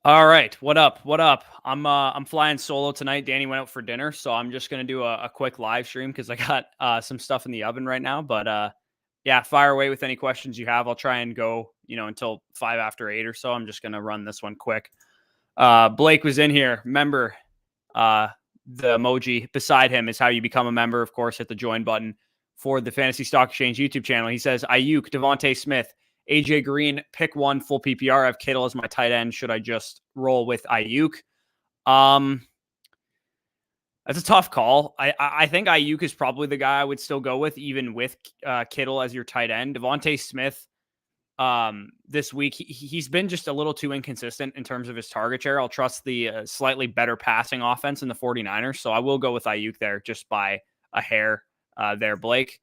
All right, what up? What up? I'm flying solo tonight. Danny went out for dinner, so I'm just gonna do a quick live stream because I got some stuff in the oven right now. But yeah, fire away with any questions you have. I'll try and go, until 5 after 8 or so. I'm just gonna run this one quick. Blake was in here. Remember, uh, the emoji beside him is how you become a member. Of course, hit the join button for the Fantasy Stock Exchange YouTube channel. He says, Ayuk, Devontae Smith, AJ Green, pick one, full PPR. I have Kittle as my tight end. Should I just roll with Ayuk? Um, that's a tough call. I think Ayuk is probably the guy I would still go with, even with Kittle as your tight end. Devontae Smith, this week, he's been just a little too inconsistent in terms of his target share. I'll trust the slightly better passing offense in the 49ers. So I will go with Ayuk there just by a hair there, Blake.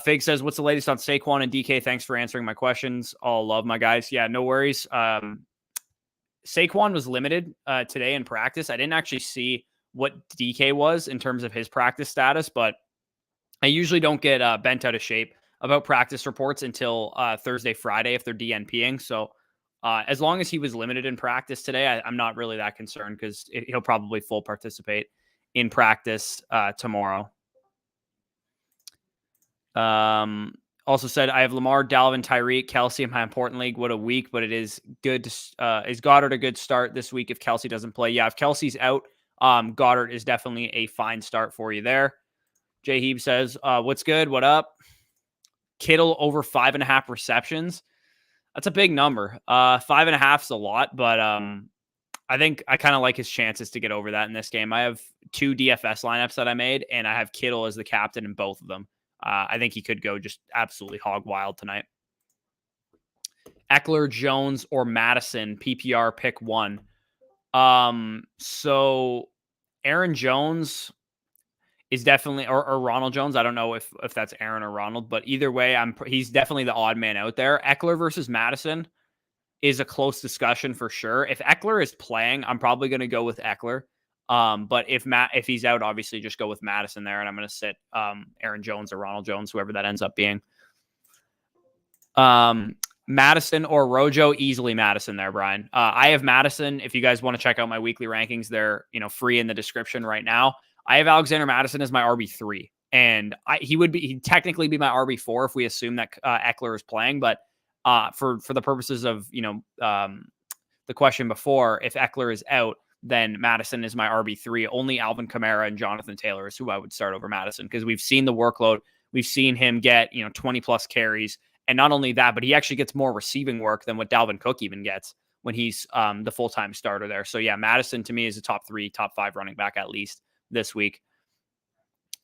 Fig says, what's the latest on Saquon and DK? Thanks for answering my questions. All love, my guys. Yeah, no worries. Saquon was limited today in practice. I didn't actually see what DK was in terms of his practice status, but I usually don't get bent out of shape about practice reports until Thursday, Friday if they're DNPing. So as long as he was limited in practice today, I'm not really that concerned because he'll probably full participate in practice tomorrow. Also said, I have Lamar, Dalvin, Tyreek, Kelsey in my important league. What a week, but it is good. Is Goddard a good start this week if Kelsey doesn't play? Yeah, if Kelsey's out, Goddard is definitely a fine start for you there. Jay Heeb says, what's good? What up? Kittle over 5.5 receptions. That's a big number. 5.5 is a lot, but I think I kind of like his chances to get over that in this game. I have 2 DFS lineups that I made, and I have Kittle as the captain in both of them. I think he could go just absolutely hog wild tonight. Eckler, Jones, or Madison, PPR pick one. So Aaron Jones is definitely, or Ronald Jones. I don't know if that's Aaron or Ronald, but either way, he's definitely the odd man out there. Eckler versus Madison is a close discussion for sure. If Eckler is playing, I'm probably going to go with Eckler. But if he's out, obviously just go with Madison there, and I'm going to sit Aaron Jones or Ronald Jones, whoever that ends up being. Madison or Rojo, easily Madison there, Brian. I have Madison. If you guys want to check out my weekly rankings, they're free in the description right now. I have Alexander Madison as my RB3, and he'd technically be my RB4 if we assume that Eckler is playing, but for the purposes of the question before, if Eckler is out, then Madison is my RB3. Only Alvin Kamara and Jonathan Taylor is who I would start over Madison because we've seen the workload. We've seen him get 20 plus carries, and not only that, but he actually gets more receiving work than what Dalvin Cook even gets when he's the full-time starter there. So yeah, Madison to me is a top 3, top 5 running back at least this week.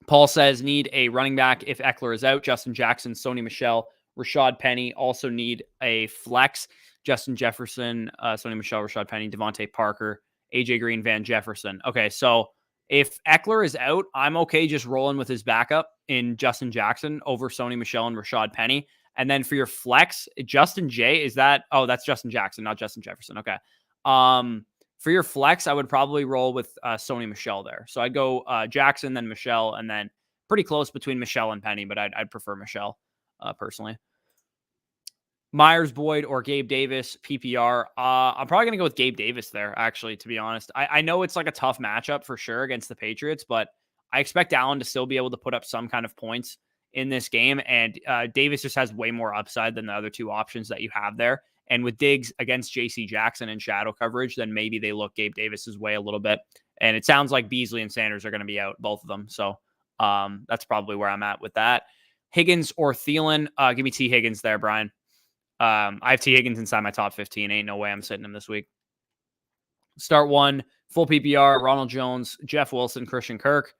Paul says need a running back if Eckler is out. Justin Jackson, Sony Michel, Rashad Penny also need a flex. Justin Jefferson, Sony Michel, Rashad Penny, Devontae Parker, AJ Green, Van Jefferson. Okay, so if Eckler is out, I'm okay just rolling with his backup in Justin Jackson over Sony Michel and Rashad Penny. And then for your flex, Justin J, is that? Oh, that's Justin Jackson, not Justin Jefferson. Okay. For your flex, I would probably roll with Sony Michel there. So I'd go Jackson, then Michel, and then pretty close between Michel and Penny, but I'd prefer Michel personally. Myers, Boyd, or Gabe Davis, PPR. I'm probably going to go with Gabe Davis there, actually, to be honest. I know it's like a tough matchup for sure against the Patriots, but I expect Allen to still be able to put up some kind of points in this game, and Davis just has way more upside than the other 2 options that you have there. And with Diggs against J.C. Jackson in shadow coverage, then maybe they look Gabe Davis's way a little bit. And it sounds like Beasley and Sanders are going to be out, both of them. So that's probably where I'm at with that. Higgins or Thielen? Give me T. Higgins there, Brian. I have T. Higgins inside my top 15. Ain't no way I'm sitting him this week. Start 1, full PPR, Ronald Jones, Jeff Wilson, Christian Kirk.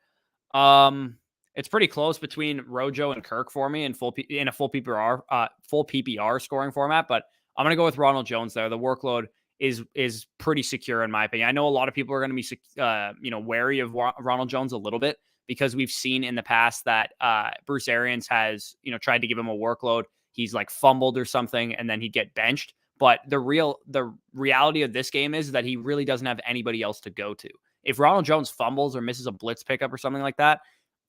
It's pretty close between Rojo and Kirk for me in a full PPR scoring format, but I'm going to go with Ronald Jones there. The workload is pretty secure in my opinion. I know a lot of people are going to be wary of Ronald Jones a little bit because we've seen in the past that Bruce Arians has tried to give him a workload. He's like fumbled or something, and then he'd get benched. But the reality of this game is that he really doesn't have anybody else to go to. If Ronald Jones fumbles or misses a blitz pickup or something like that,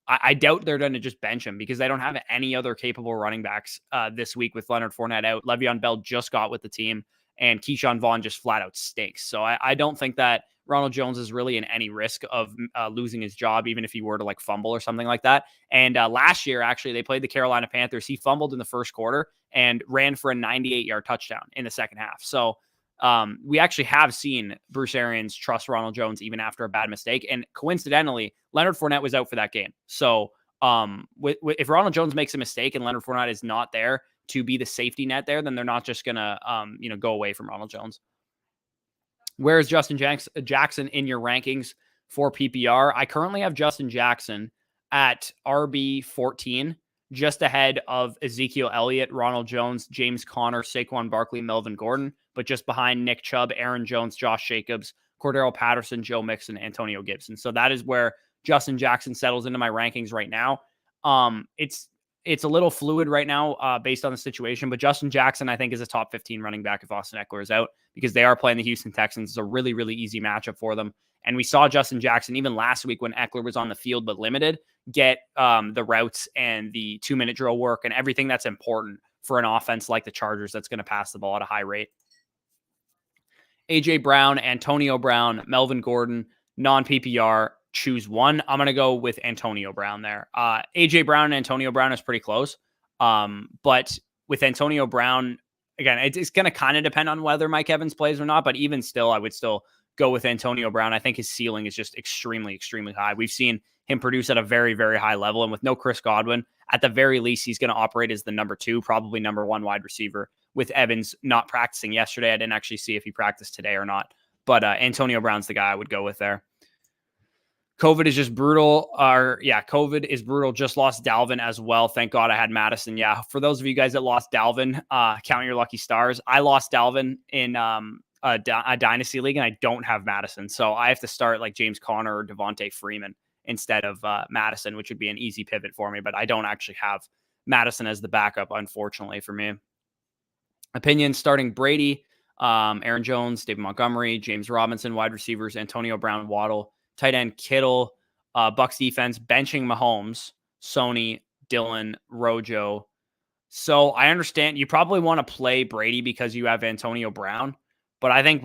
I doubt they're going to just bench him because they don't have any other capable running backs this week with Leonard Fournette out. Le'Veon Bell just got with the team. and Keyshawn Vaughn just flat out stinks. So I don't think that Ronald Jones is really in any risk of losing his job, even if he were to like fumble or something like that. And last year, actually, they played the Carolina Panthers. He fumbled in the first quarter and ran for a 98-yard touchdown in the second half. So we actually have seen Bruce Arians trust Ronald Jones even after a bad mistake. And coincidentally, Leonard Fournette was out for that game. So if Ronald Jones makes a mistake and Leonard Fournette is not there to be the safety net there, then they're not just going to, go away from Ronald Jones. Where is Justin Jackson in your rankings for PPR? I currently have Justin Jackson at RB 14, just ahead of Ezekiel Elliott, Ronald Jones, James Conner, Saquon Barkley, Melvin Gordon, but just behind Nick Chubb, Aaron Jones, Josh Jacobs, Cordero Patterson, Joe Mixon, Antonio Gibson. So that is where Justin Jackson settles into my rankings right now. It's a little fluid right now based on the situation, but Justin Jackson, I think, is a top 15 running back if Austin Eckler is out, because they are playing the Houston Texans. It's a really, really easy matchup for them. And we saw Justin Jackson, even last week when Eckler was on the field but limited, get the routes and the 2-minute drill work and everything that's important for an offense like the Chargers that's going to pass the ball at a high rate. A.J. Brown, Antonio Brown, Melvin Gordon, non-PPR, choose one. I'm going to go with Antonio Brown there. A.J. Brown and Antonio Brown is pretty close. But with Antonio Brown, again, it's going to kind of depend on whether Mike Evans plays or not. But even still, I would still go with Antonio Brown. I think his ceiling is just extremely, extremely high. We've seen him produce at a very, very high level. And with no Chris Godwin, at the very least, he's going to operate as the number 2, probably number 1 wide receiver, with Evans not practicing yesterday. I didn't actually see if he practiced today or not. But Antonio Brown's the guy I would go with there. COVID is just brutal. COVID is brutal. Just lost Dalvin as well. Thank God I had Madison. Yeah, for those of you guys that lost Dalvin, count your lucky stars. I lost Dalvin in a dynasty league, and I don't have Madison. So I have to start like James Conner or Devontae Freeman instead of Madison, which would be an easy pivot for me. But I don't actually have Madison as the backup, unfortunately for me. Opinion starting Brady, Aaron Jones, David Montgomery, James Robinson, wide receivers, Antonio Brown, Waddle, tight end Kittle, Bucs defense, benching Mahomes, Sony, Dillon, Rojo. So I understand you probably want to play Brady because you have Antonio Brown, but I think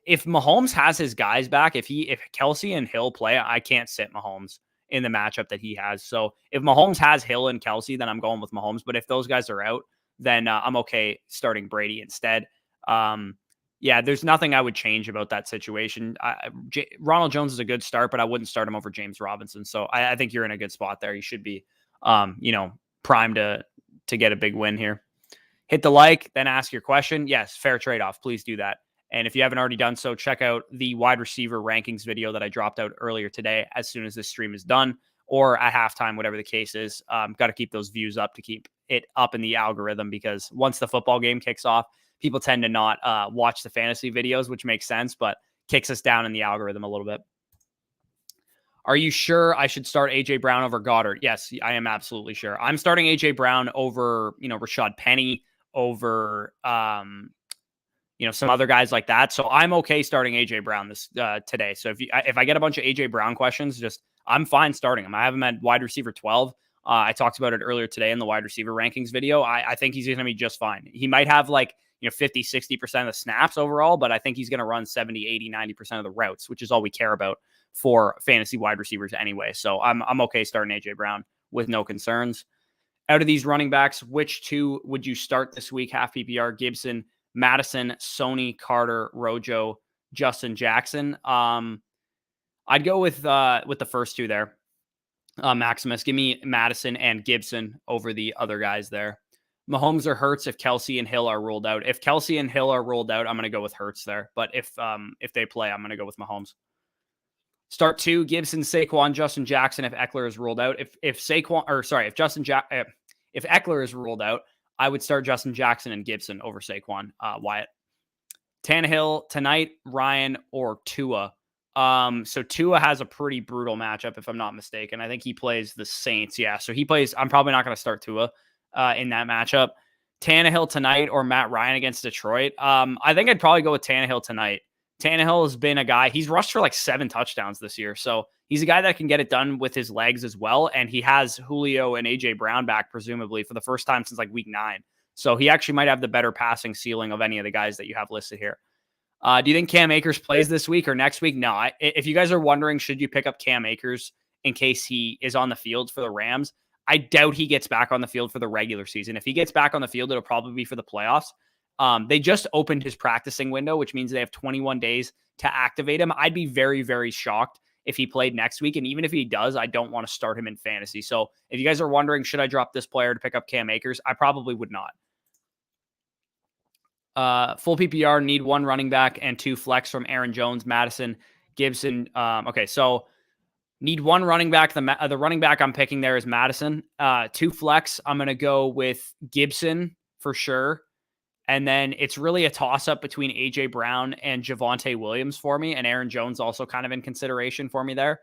if Mahomes has his guys back, if Kelsey and Hill play, I can't sit Mahomes in the matchup that he has. So if Mahomes has Hill and Kelsey, then I'm going with Mahomes. But if those guys are out, then I'm okay starting Brady instead. There's nothing I would change about that situation. Ronald Jones is a good start, but I wouldn't start him over James Robinson. So I think you're in a good spot there. You should be, primed to get a big win here. Hit the like, then ask your question. Yes, fair trade-off. Please do that. And if you haven't already done so, check out the wide receiver rankings video that I dropped out earlier today as soon as this stream is done, or at halftime, whatever the case is. Got to keep those views up to keep it up in the algorithm, because once the football game kicks off, people tend to not watch the fantasy videos, which makes sense, but kicks us down in the algorithm a little bit. Are you sure I should start A.J. Brown over Goddard? Yes, I am absolutely sure. I'm starting A.J. Brown over, Rashad Penny, over, some other guys like that. So I'm okay starting A.J. Brown this today. So if I get a bunch of A.J. Brown questions, I'm fine starting him. I have him at wide receiver 12. I talked about it earlier today in the wide receiver rankings video. I think he's going to be just fine. He might have 50, 60% of the snaps overall, but I think he's going to run 70, 80, 90% of the routes, which is all we care about for fantasy wide receivers anyway. So I'm okay starting A.J. Brown with no concerns. Out of these running backs, which 2 would you start this week? Half PPR: Gibson, Madison, Sony, Carter, Rojo, Justin Jackson. I'd go with the first 2 there. Maximus, give me Madison and Gibson over the other guys there. Mahomes or Hurts if Kelsey and Hill are ruled out. If Kelsey and Hill are ruled out, I'm going to go with Hurts there. But if they play, I'm going to go with Mahomes. Start 2, Gibson, Saquon, Justin Jackson if Eckler is ruled out. If Eckler is ruled out, I would start Justin Jackson and Gibson over Saquon. Wyatt. Tannehill tonight, Ryan or Tua. So Tua has a pretty brutal matchup, if I'm not mistaken. I think he plays the Saints. Yeah, so he plays. I'm probably not going to start Tua in that matchup. Tannehill tonight or Matt Ryan against Detroit. I think I'd probably go with Tannehill tonight. Tannehill has been a guy, he's rushed for 7 touchdowns this year. So he's a guy that can get it done with his legs as well. And he has Julio and A.J. Brown back, presumably, for the first time since week 9. So he actually might have the better passing ceiling of any of the guys that you have listed here. Do you think Cam Akers plays this week or next week? No. If you guys are wondering, should you pick up Cam Akers in case he is on the field for the Rams, I doubt he gets back on the field for the regular season. If he gets back on the field, it'll probably be for the playoffs. They just opened his practicing window, which means they have 21 days to activate him. I'd be very, very shocked if he played next week. And even if he does, I don't want to start him in fantasy. So if you guys are wondering, should I drop this player to pick up Cam Akers? I probably would not. Full PPR, need 1 running back and 2 flex from Aaron Jones, Madison, Gibson. Okay, so need 1 running back. The running back I'm picking there is Madison. 2 flex, I'm going to go with Gibson for sure. And then it's really a toss-up between A.J. Brown and Javonte Williams for me, and Aaron Jones also kind of in consideration for me there.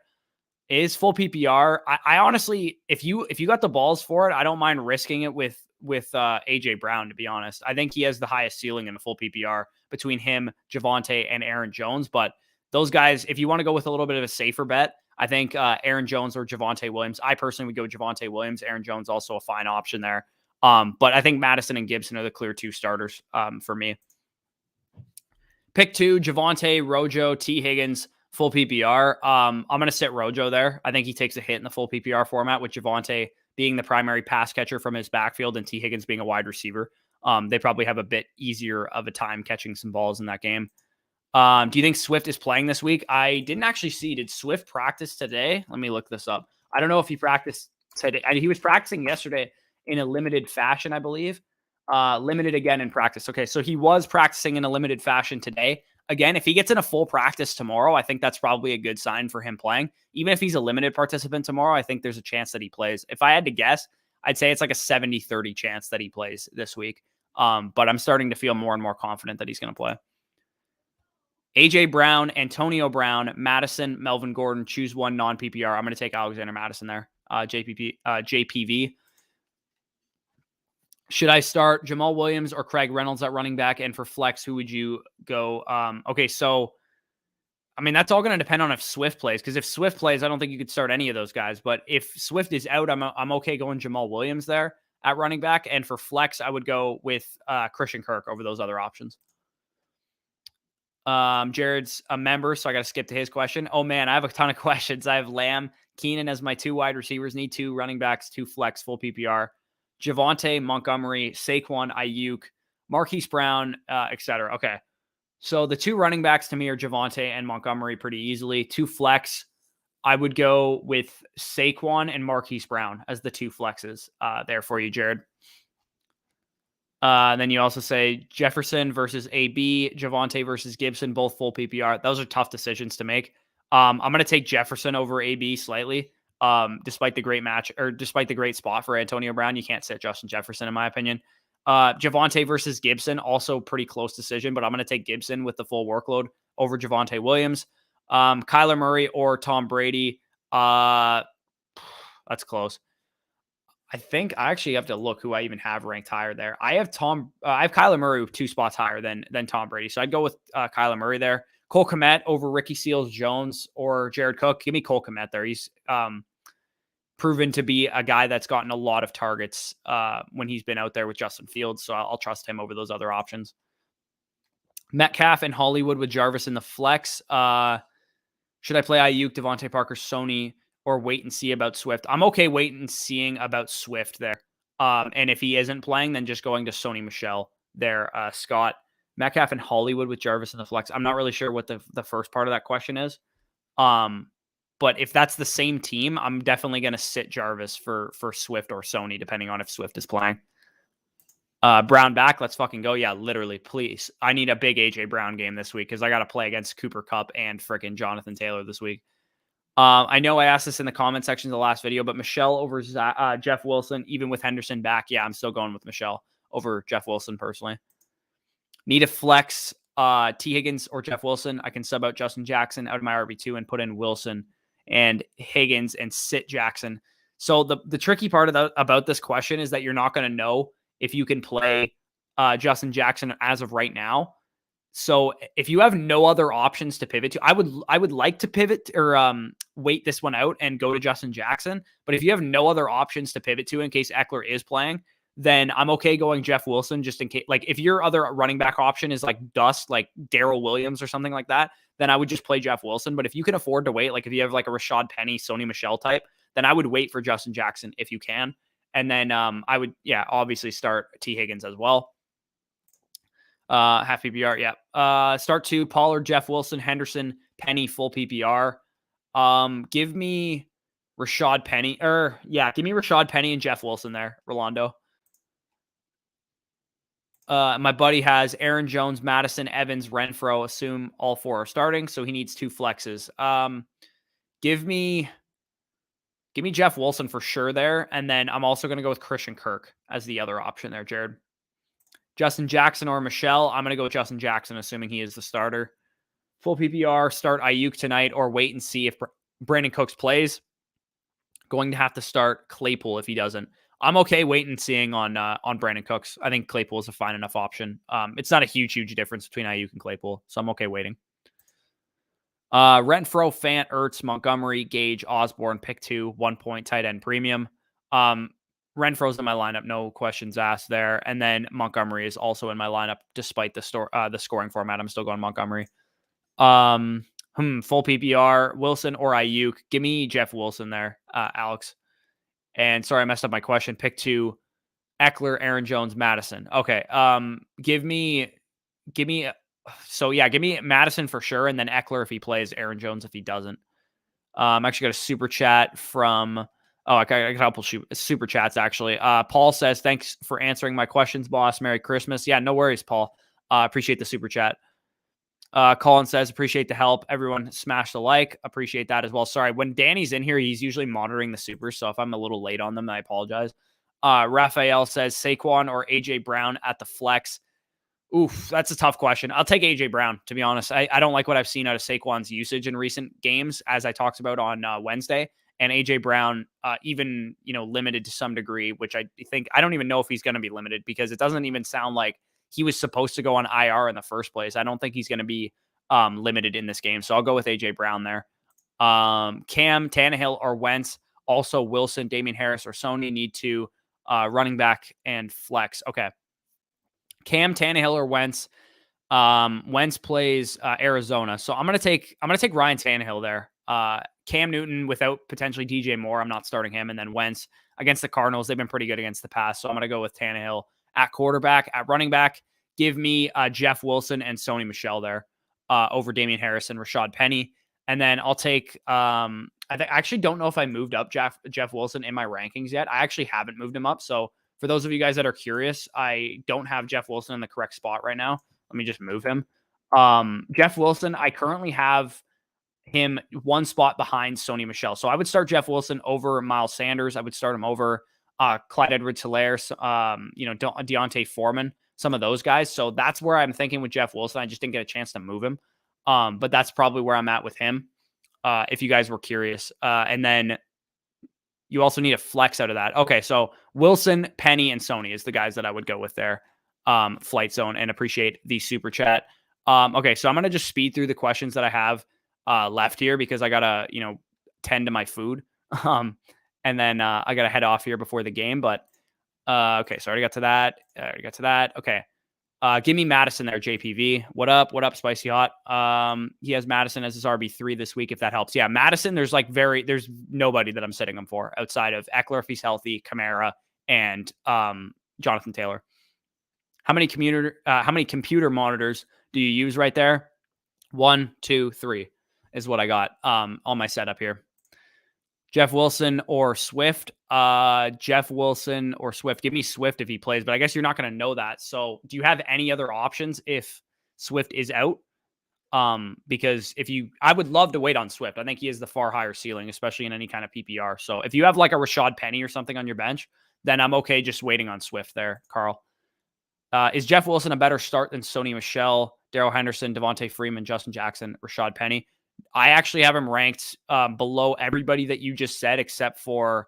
Is full PPR. I honestly, if you got the balls for it, I don't mind risking it with A.J. Brown, to be honest. I think he has the highest ceiling in the full PPR between him, Javonte, and Aaron Jones. But those guys, if you want to go with a little bit of a safer bet, I think Aaron Jones or Javonte Williams. I personally would go Javonte Williams. Aaron Jones also a fine option there. But I think Madison and Gibson are the clear 2 starters for me. Pick 2, Javonte, Rojo, T. Higgins, full PPR. I'm going to sit Rojo there. I think he takes a hit in the full PPR format with Javonte being the primary pass catcher from his backfield and T. Higgins being a wide receiver. They probably have a bit easier of a time catching some balls in that game. Do you think Swift is playing this week? I didn't actually see. Did Swift practice today? Let me look this up. I don't know if he practiced today. He was practicing yesterday in a limited fashion, I believe. Limited again in practice. Okay, so he was practicing in a limited fashion today. Again, if he gets in a full practice tomorrow, I think that's probably a good sign for him playing. Even if he's a limited participant tomorrow, I think there's a chance that he plays. If I had to guess, I'd say it's like a 70-30 chance that he plays this week. But I'm starting to feel more and more confident that he's going to play. A.J. Brown, Antonio Brown, Madison, Melvin Gordon. Choose one non-PPR. I'm going to take Alexander Madison there. JPV. Should I start Jamal Williams or Craig Reynolds at running back? And for flex, who would you go? Okay, so, I mean, that's all going to depend on if Swift plays. Because if Swift plays, I don't think you could start any of those guys. But if Swift is out, I'm okay going Jamal Williams there at running back. And for flex, I would go with Christian Kirk over those other options. Jared's a member, so I got to skip to his question. Oh, man, I have a ton of questions. I have Lamb, Keenan as my 2 wide receivers. Need 2 running backs, 2 flex, full PPR. Javonte, Montgomery, Saquon, Ayuk, Marquise Brown, etc. Okay. So the 2 running backs to me are Javonte and Montgomery pretty easily. 2 flex, I would go with Saquon and Marquise Brown as the 2 flexes there for you, Jared. Then you also say Jefferson versus AB, Javonte versus Gibson, both full PPR. Those are tough decisions to make. I'm going to take Jefferson over AB slightly. Despite the great match or despite the great spot for Antonio Brown, you can't sit Justin Jefferson in my opinion. Javonte versus Gibson, also pretty close decision, but I'm going to take Gibson with the full workload over Javonte Williams. Kyler Murray or Tom Brady. That's close. I think I actually have to look who I even have ranked higher there. I have Kyler Murray 2 spots higher than Tom Brady. So I'd go with Kyler Murray there. Cole Kmet over Ricky Seals-Jones or Jared Cook. Give me Cole Kmet there. He's proven to be a guy that's gotten a lot of targets when he's been out there with Justin Fields. So I'll trust him over those other options. Metcalf and Hollywood with Jarvis in the flex. Should I play Ayuk, Devontae Parker, Sony, or wait and see about Swift? I'm okay waiting and seeing about Swift there. And if he isn't playing, then just going to Sony Michel there, Scott. Metcalf and Hollywood with Jarvis in the flex. I'm not really sure what the first part of that question is. But if that's the same team, I'm definitely going to sit Jarvis for Swift or Sony, depending on if Swift is playing. Brown back. Let's fucking go. Yeah, literally, please. I need a big AJ Brown game this week because I got to play against Cooper Kupp and freaking Jonathan Taylor this week. I know I asked this in the comment section of the last video, but Michelle over Jeff Wilson, even with Henderson back. Yeah, I'm still going with Michelle over Jeff Wilson personally. Need a flex T. Higgins or Jeff Wilson. I can sub out Justin Jackson out of my RB2 and put in Wilson and Higgins and sit Jackson. So the tricky part about this question is that you're not going to know if you can play Justin Jackson as of right now. So if you have no other options to pivot to, I would like to pivot or wait this one out and go to Justin Jackson. But if you have no other options to pivot to in case Eckler is playing, then I'm okay going Jeff Wilson just in case. Like if your other running back option is like dust, like Darrell Williams or something like that, then I would just play Jeff Wilson. But if you can afford to wait, like if you have like a Rashad Penny, Sony Michel type, then I would wait for Justin Jackson if you can. And then I would, obviously start T. Higgins as well. Half PPR, yeah. Start 2, Pollard, Jeff Wilson, Henderson, Penny, full PPR. Give me Rashad Penny, give me Rashad Penny and Jeff Wilson there, Rolando. My buddy has Aaron Jones, Madison, Evans, Renfro. Assume all 4 are starting, so he needs 2 flexes. Give me Jeff Wilson for sure there, and then I'm also going to go with Christian Kirk as the other option there, Jared. Justin Jackson or Michelle. I'm going to go with Justin Jackson, assuming he is the starter. Full PPR, start Ayuk tonight or wait and see if Brandon Cooks plays. Going to have to start Claypool if he doesn't. I'm okay waiting and seeing on Brandon Cooks. I think Claypool is a fine enough option. It's not a huge difference between Ayuk and Claypool, so I'm okay waiting. Renfro, Fant, Ertz, Montgomery, Gage, Osborne, pick 2, 1 point tight end premium. Renfro's in my lineup, no questions asked there. And then Montgomery is also in my lineup, despite the scoring format. I'm still going Montgomery. Full PPR, Wilson or Ayuk. Give me Jeff Wilson there, Alex. And sorry, I messed up my question. Pick 2, Eckler, Aaron Jones, Madison. Okay. Give me Madison for sure, and then Eckler if he plays, Aaron Jones if he doesn't. Actually got a super chat from. I got a couple super chats, actually. Paul says, thanks for answering my questions, boss. Merry Christmas. Yeah, no worries, Paul. Appreciate the super chat. Colin says, appreciate the help. Everyone smash the like. Appreciate that as well. Sorry, when Danny's in here, he's usually monitoring the supers, so if I'm a little late on them, I apologize. Raphael says, Saquon or A.J. Brown at the flex. Oof, that's a tough question. I'll take A.J. Brown, to be honest. I don't like what I've seen out of Saquon's usage in recent games, as I talked about on Wednesday. And A.J. Brown, even, limited to some degree, which I don't even know if he's going to be limited because it doesn't even sound like he was supposed to go on IR in the first place. I don't think he's going to be limited in this game. So I'll go with A.J. Brown there. Cam, Tannehill, or Wentz. Also Wilson, Damian Harris, or Sony need to running back and flex. Okay. Cam, Tannehill, or Wentz. Wentz plays Arizona, so I'm gonna take Ryan Tannehill there. Cam Newton without potentially DJ Moore, I'm not starting him, and then Wentz against the Cardinals. They've been pretty good against the pass, so I'm gonna go with Tannehill at quarterback. At running back, give me Jeff Wilson and Sony Michel there over Damian Harris and Rashad Penny, and then I'll take. I actually don't know if I moved up Jeff Wilson in my rankings yet. I actually haven't moved him up, so. For those of you guys that are curious, I don't have Jeff Wilson in the correct spot right now. Let me just move him. Jeff Wilson, I currently have him 1 spot behind Sony Michel. So I would start Jeff Wilson over Miles Sanders. I would start him over Clyde Edwards-Helaire, Deontay Foreman, some of those guys. So that's where I'm thinking with Jeff Wilson. I just didn't get a chance to move him. But that's probably where I'm at with him, if you guys were curious. And then you also need a flex out of that. Okay, so Wilson, Penny, and Sony is the guys that I would go with there. Flight Zone, and appreciate the super chat. Okay, so I'm going to just speed through the questions that I have left here because I got to, tend to my food. And then I got to head off here before the game. But okay, so I already got to that. Okay. Give me Madison there, JPV. What up, Spicy Hot? He has Madison as his RB3 this week, if that helps. Yeah, Madison, there's nobody that I'm sitting him for outside of Eckler if he's healthy, Kamara, and Jonathan Taylor. How many computer monitors do you use right there? 1, 2, 3 is what I got on my setup here. Jeff Wilson or Swift? Jeff Wilson or Swift? Give me Swift if he plays, but I guess you're not going to know that. So do you have any other options if Swift is out? Because I would love to wait on Swift. I think he has the far higher ceiling, especially in any kind of PPR. So if you have like a Rashad Penny or something on your bench, then I'm okay just waiting on Swift there, Carl. Is Jeff Wilson a better start than Sony Michel, Darrell Henderson, Devontae Freeman, Justin Jackson, Rashad Penny? I actually have him ranked below everybody that you just said, except for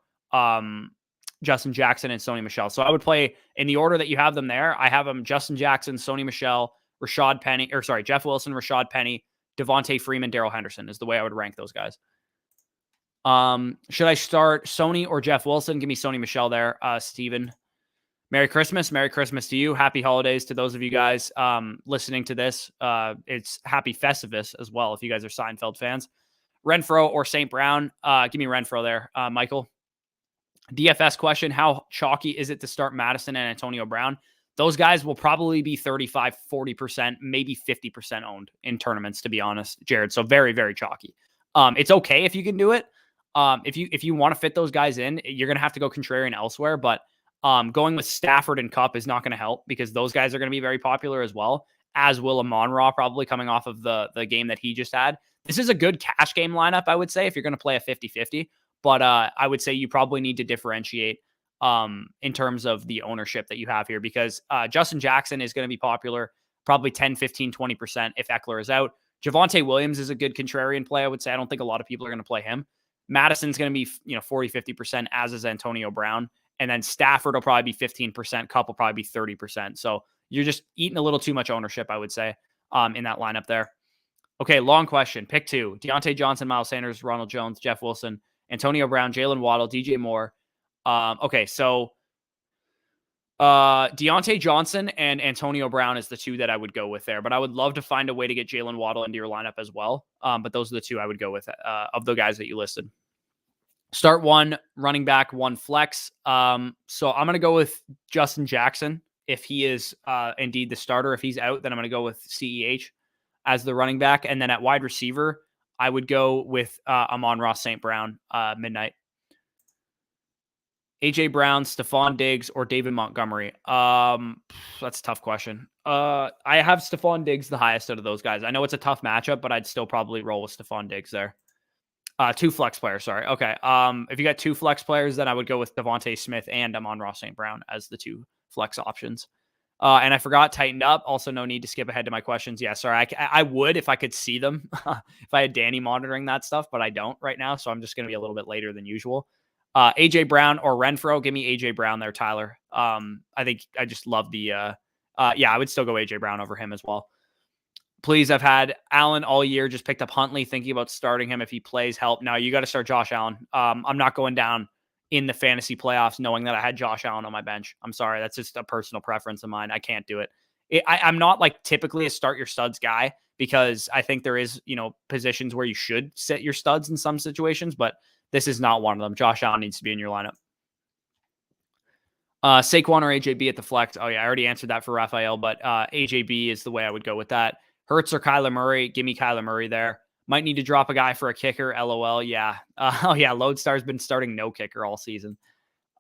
Justin Jackson and Sony Michel. So I would play in the order that you have them there. I have them Justin Jackson, Sony Michel, Jeff Wilson, Rashad Penny, Devontae Freeman, Darrell Henderson is the way I would rank those guys. Should I start Sony or Jeff Wilson? Give me Sony Michel there, Steven. Merry Christmas. Merry Christmas to you. Happy holidays to those of you guys listening to this. It's happy Festivus as well if you guys are Seinfeld fans. Renfro or St. Brown? Give me Renfro there. Michael. DFS question. How chalky is it to start Madison and Antonio Brown? Those guys will probably be 35, 40%, maybe 50% owned in tournaments, to be honest, Jared. So very, very chalky. It's okay if you can do it. If you want to fit those guys in, you're going to have to go contrarian elsewhere. But going with Stafford and Cup is not going to help because those guys are going to be very popular as well, as will Amon-Ra probably coming off of the game that he just had. This is a good cash game lineup, I would say, if you're going to play a 50-50. But I would say you probably need to differentiate in terms of the ownership that you have here because Justin Jackson is going to be popular, probably 10, 15, 20% if Eckler is out. Javonte Williams is a good contrarian play, I would say. I don't think a lot of people are going to play him. Madison's going to be 40, 50%, as is Antonio Brown. And then Stafford will probably be 15%. Cup will probably be 30%. So you're just eating a little too much ownership, I would say, in that lineup there. Okay, long question. Pick 2. Deontay Johnson, Miles Sanders, Ronald Jones, Jeff Wilson, Antonio Brown, Jalen Waddle, DJ Moore. Okay, so Deontay Johnson and Antonio Brown is the 2 that I would go with there. But I would love to find a way to get Jalen Waddle into your lineup as well. But those are the 2 I would go with of the guys that you listed. Start 1 running back, 1 flex. So I'm going to go with Justin Jackson if he is indeed the starter. If he's out, then I'm going to go with CEH as the running back. And then at wide receiver, I would go with Amon-Ra St. Brown midnight. AJ Brown, Stephon Diggs, or David Montgomery? That's a tough question. I have Stephon Diggs the highest out of those guys. I know it's a tough matchup, but I'd still probably roll with Stephon Diggs there. 2 flex players, sorry. Okay. If you got 2 flex players, then I would go with Devontae Smith and Amon-Ra St. Brown as the 2 flex options. And I forgot tightened up. Also, no need to skip ahead to my questions. Yeah, sorry. I would if I could see them, if I had Danny monitoring that stuff, but I don't right now. So I'm just going to be a little bit later than usual. AJ Brown or Renfro? Give me AJ Brown there, Tyler. I think I just love the, I would still go AJ Brown over him as well. Please, I've had Allen all year, just picked up Huntley, thinking about starting him if he plays. Help. Now you got to start Josh Allen. I'm not going down in the fantasy playoffs knowing that I had Josh Allen on my bench. I'm sorry. That's just a personal preference of mine. I can't do it. I'm not like typically a start your studs guy because I think there is, positions where you should sit your studs in some situations, but this is not one of them. Josh Allen needs to be in your lineup. Saquon or AJB at the flex. Oh yeah, I already answered that for Raphael, but AJB is the way I would go with that. Hurts or Kyler Murray? Give me Kyler Murray there. Might need to drop a guy for a kicker. LOL. Yeah. Lodestar's been starting no kicker all season.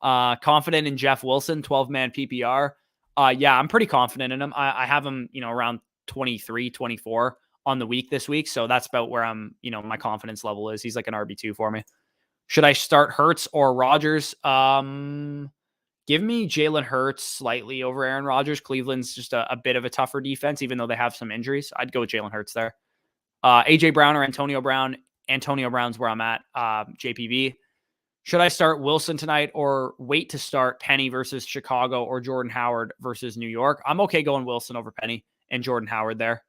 Confident in Jeff Wilson, 12-man PPR. I'm pretty confident in him. I have him, around 23, 24 on the week this week. So that's about where I'm, my confidence level is. He's like an RB2 for me. Should I start Hurts or Rodgers? Give me Jalen Hurts slightly over Aaron Rodgers. Cleveland's just a bit of a tougher defense, even though they have some injuries. I'd go with Jalen Hurts there. AJ Brown or Antonio Brown? Antonio Brown's where I'm at. JPB. Should I start Wilson tonight or wait to start Penny versus Chicago or Jordan Howard versus New York? I'm okay going Wilson over Penny and Jordan Howard there.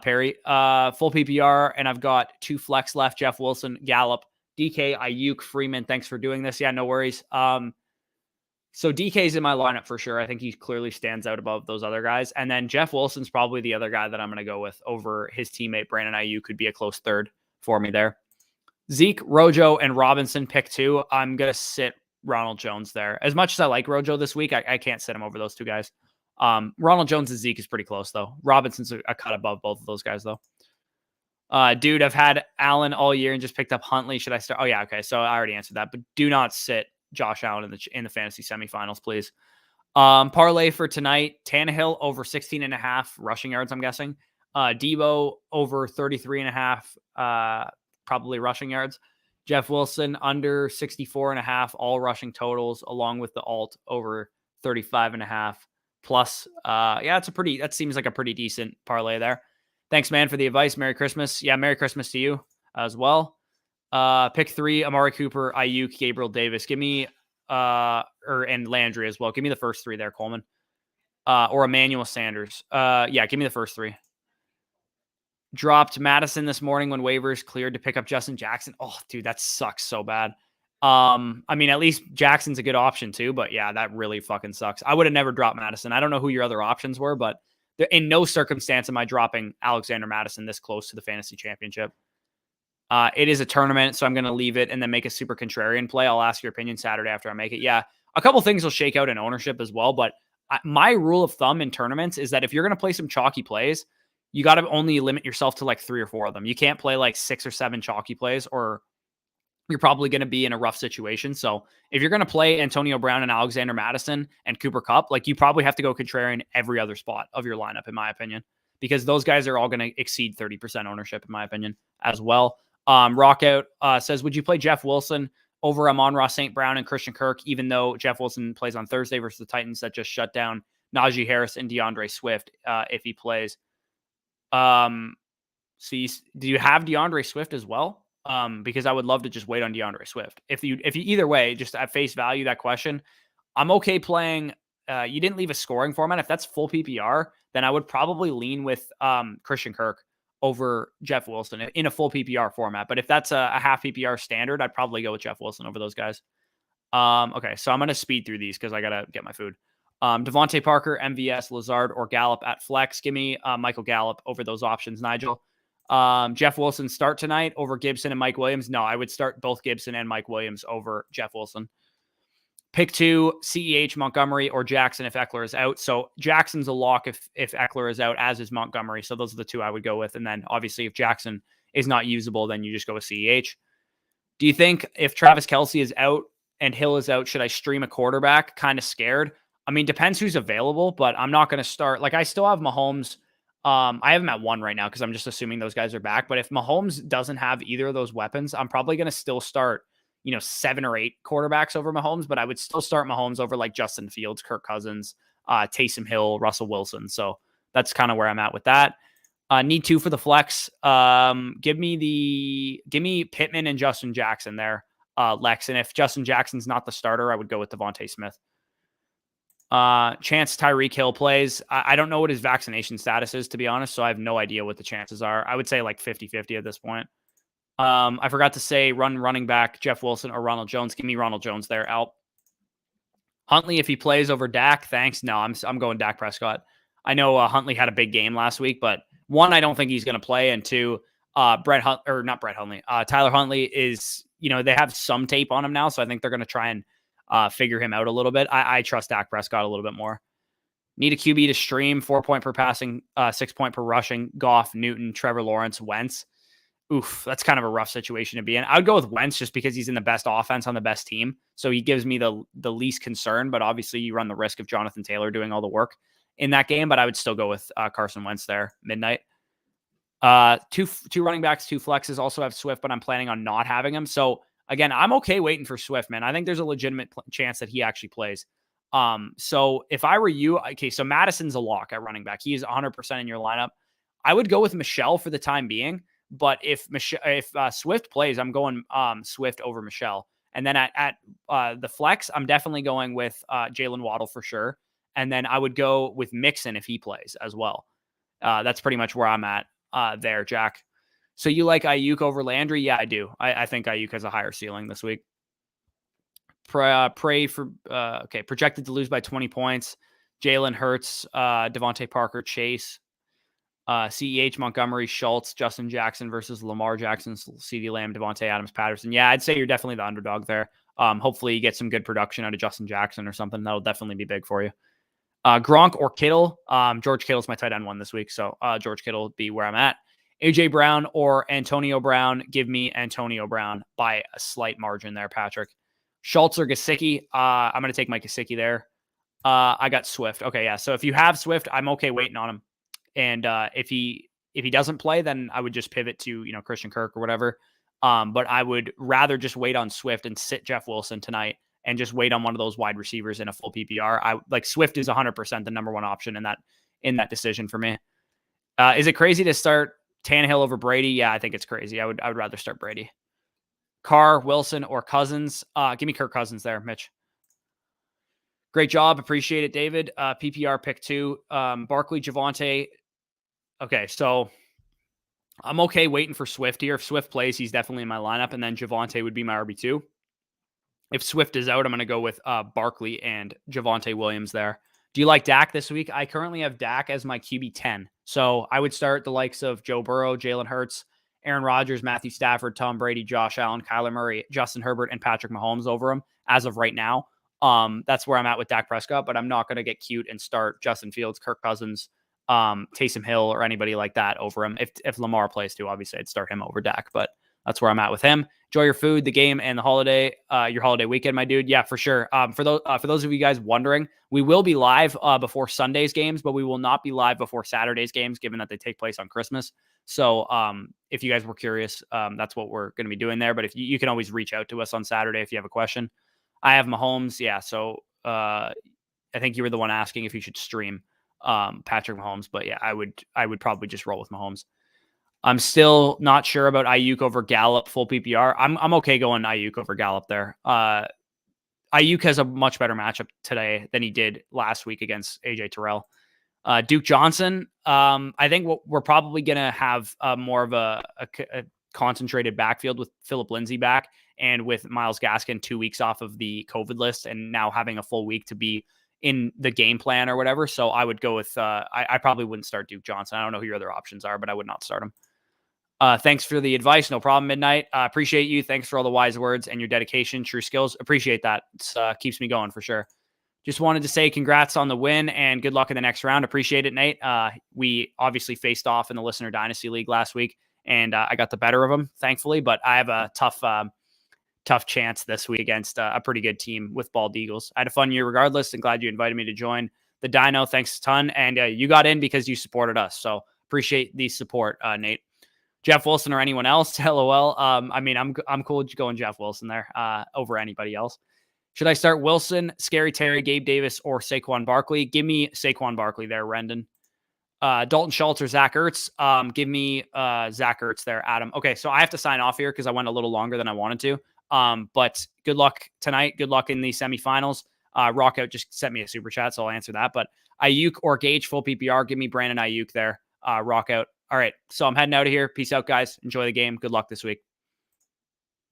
Perry. Full PPR, and I've got 2 flex left. Jeff Wilson, Gallup, DK, Ayuk, Freeman. Thanks for doing this. Yeah, no worries. So DK's in my lineup for sure. I think he clearly stands out above those other guys. And then Jeff Wilson's probably the other guy that I'm going to go with over his teammate Brandon Ayuk. Could be a close third for me there. Zeke, Rojo, and Robinson pick 2. I'm going to sit Ronald Jones there. As much as I like Rojo this week, I can't sit him over those 2 guys. Ronald Jones and Zeke is pretty close, though. Robinson's a cut above both of those guys, though. Dude, I've had Allen all year and just picked up Huntley. Should I start? Oh, yeah, okay. So I already answered that. But do not sit Josh Allen in the fantasy semifinals, please. Parlay for tonight, Tannehill over 16.5 rushing yards, I'm guessing. Debo over 33.5, probably rushing yards. Jeff Wilson under 64.5, all rushing totals, along with the alt over 35.5 plus. That seems like a pretty decent parlay there. Thanks, man, for the advice. Merry Christmas. Yeah, Merry Christmas to you as well. Pick 3, Amari Cooper, Ayuk, Gabriel Davis. Give me, and Landry as well. Give me the first 3 there, Coleman. Or Emmanuel Sanders. Give me the first 3. Dropped Madison this morning when waivers cleared to pick up Justin Jackson. Oh, dude, that sucks so bad. I mean, at least Jackson's a good option too, but yeah, that really fucking sucks. I would have never dropped Madison. I don't know who your other options were, but in no circumstance am I dropping Alexander Madison this close to the fantasy championship. It is a tournament, so I'm going to leave it and then make a super contrarian play. I'll ask your opinion Saturday after I make it. Yeah, a couple things will shake out in ownership as well, but my rule of thumb in tournaments is that if you're going to play some chalky plays, you got to only limit yourself to like 3 or 4 of them. You can't play like 6 or 7 chalky plays, or you're probably going to be in a rough situation. So if you're going to play Antonio Brown and Alexander Madison and Cooper Kupp, like you probably have to go contrarian every other spot of your lineup, in my opinion, because those guys are all going to exceed 30% ownership, in my opinion, as well. Rockout says, would you play Jeff Wilson over Amon-Ra St. Brown and Christian Kirk, even though Jeff Wilson plays on Thursday versus the Titans that just shut down Najee Harris and DeAndre Swift if he plays? Do you have DeAndre Swift as well? Because I would love to just wait on DeAndre Swift. If you either way, just at face value, that question, I'm okay playing. You didn't leave a scoring format. If that's full PPR, then I would probably lean with Christian Kirk over Jeff Wilson in a full PPR format. But if that's a half PPR standard, I'd probably go with Jeff Wilson over those guys. Okay, so I'm going to speed through these because I got to get my food. Devontae Parker, MVS, Lazard, or Gallup at flex. Give me Michael Gallup over those options, Nigel. Jeff Wilson start tonight over Gibson and Mike Williams. No, I would start both Gibson and Mike Williams over Jeff Wilson. Pick 2, CEH, Montgomery, or Jackson if Eckler is out. So Jackson's a lock if Eckler is out, as is Montgomery. So those are the 2 I would go with. And then obviously if Jackson is not usable, then you just go with CEH. Do you think if Travis Kelce is out and Hill is out, should I stream a quarterback? Kind of scared. I mean, depends who's available, but I'm not going to start. Like I still have Mahomes. I have him at 1 right now because I'm just assuming those guys are back. But if Mahomes doesn't have either of those weapons, I'm probably going to still start 7 or 8 quarterbacks over Mahomes, but I would still start Mahomes over like Justin Fields, Kirk Cousins, Taysom Hill, Russell Wilson. So that's kind of where I'm at with that. Need 2 for the flex. Give me Pittman and Justin Jackson there, Lex. And if Justin Jackson's not the starter, I would go with Devontae Smith. Chance Tyreek Hill plays. I don't know what his vaccination status is, to be honest, so I have no idea what the chances are. I would say like 50-50 at this point. I forgot to say running back Jeff Wilson or Ronald Jones. Give me Ronald Jones there, Alp. Huntley, if he plays over Dak, thanks. No, I'm going Dak Prescott. I know Huntley had a big game last week, but 1, I don't think he's going to play, and 2, Tyler Huntley is, they have some tape on him now, so I think they're going to try and figure him out a little bit. I trust Dak Prescott a little bit more. Need a QB to stream, 4 point per passing, 6 point per rushing. Goff, Newton, Trevor Lawrence, Wentz. Oof, that's kind of a rough situation to be in. I would go with Wentz just because he's in the best offense on the best team. So he gives me the least concern, but obviously you run the risk of Jonathan Taylor doing all the work in that game. But I would still go with Carson Wentz there, midnight. 2 running backs, 2 flexes. Also have Swift, but I'm planning on not having him. So again, I'm okay waiting for Swift, man. I think there's a legitimate chance that he actually plays. So if I were you, okay, so Madison's a lock at running back. He is 100% in your lineup. I would go with Michelle for the time being. But if Swift plays, I'm going Swift over Michelle. And then at the flex, I'm definitely going with Jalen Waddle for sure. And then I would go with Mixon if he plays as well. That's pretty much where I'm at there, Jack. So you like Ayuk over Landry? Yeah, I do. I think Ayuk has a higher ceiling this week. Projected to lose by 20 points. Jalen Hurts, Devontae Parker, Chase. CEH, Montgomery, Schultz, Justin Jackson versus Lamar Jackson, CeeDee Lamb, Devontae Adams, Patterson. Yeah, I'd say you're definitely the underdog there. Hopefully you get some good production out of Justin Jackson or something. That'll definitely be big for you. Gronk or Kittle. George Kittle's my tight end 1 this week, so George Kittle would be where I'm at. AJ Brown or Antonio Brown. Give me Antonio Brown by a slight margin there, Patrick. Schultz or Gesicki. I'm going to take my Gesicki there. I got Swift. Okay, yeah. So if you have Swift, I'm okay waiting on him. And if he doesn't play, then I would just pivot to Christian Kirk or whatever. But I would rather just wait on Swift and sit Jeff Wilson tonight and just wait on one of those wide receivers in a full PPR. I like Swift is 100% the number 1 option in that decision for me. Is it crazy to start Tannehill over Brady? Yeah, I think it's crazy. I would rather start Brady. Carr, Wilson, or Cousins? Give me Kirk Cousins there, Mitch. Great job. Appreciate it, David. PPR pick 2. Barkley, Javonte. Okay, so I'm okay waiting for Swift here. If Swift plays, he's definitely in my lineup, and then Javonte would be my RB2. If Swift is out, I'm going to go with Barkley and Javonte Williams there. Do you like Dak this week? I currently have Dak as my QB 10. So I would start the likes of Joe Burrow, Jalen Hurts, Aaron Rodgers, Matthew Stafford, Tom Brady, Josh Allen, Kyler Murray, Justin Herbert, and Patrick Mahomes over him as of right now. That's where I'm at with Dak Prescott, but I'm not going to get cute and start Justin Fields, Kirk Cousins, Taysom Hill, or anybody like that over him. If Lamar plays too, obviously I'd start him over Dak, but that's where I'm at with him. Enjoy your food, the game, and the holiday, your holiday weekend, my dude. Yeah, for sure. For those of you guys wondering, we will be live before Sunday's games, but we will not be live before Saturday's games, given that they take place on Christmas. So if you guys were curious, that's what we're going to be doing there. But if you can always reach out to us on Saturday if you have a question. I have Mahomes. Yeah. So I think you were the one asking if you should stream Patrick Mahomes, but yeah, I would probably just roll with Mahomes. I'm still not sure about Ayuk over Gallup full PPR. I'm okay going Ayuk over Gallup there. Ayuk has a much better matchup today than he did last week against AJ Terrell. Duke Johnson, I think we're probably going to have more of a concentrated backfield with Phillip Lindsay back and with Myles Gaskin 2 weeks off of the COVID list and now having a full week to be in the game plan or whatever. So I would go with, I probably wouldn't start Duke Johnson. I don't know who your other options are, but I would not start him. Thanks for the advice. No problem, Midnight. Appreciate you. Thanks for all the wise words and your dedication, true skills. Appreciate that. It keeps me going for sure. Just wanted to say congrats on the win and good luck in the next round. Appreciate it, Nate. We obviously faced off in the Listener Dynasty League last week, and I got the better of him, thankfully. But I have a tough chance this week against a pretty good team with Bald Eagles. I had a fun year regardless, and glad you invited me to join the Dino. Thanks a ton. And you got in because you supported us. So appreciate the support, Nate. Jeff Wilson or anyone else? LOL. I mean, I'm cool going Jeff Wilson there over anybody else. Should I start Wilson, Scary Terry, Gabe Davis, or Saquon Barkley? Give me Saquon Barkley there, Rendon. Dalton Schultz or Zach Ertz? Give me Zach Ertz there, Adam. Okay, so I have to sign off here because I went a little longer than I wanted to. But good luck tonight. Good luck in the semifinals. Rockout just sent me a super chat, so I'll answer that. But Ayuk or Gage full PPR? Give me Brandon Ayuk there. Rockout. All right, so I'm heading out of here. Peace out, guys. Enjoy the game. Good luck this week.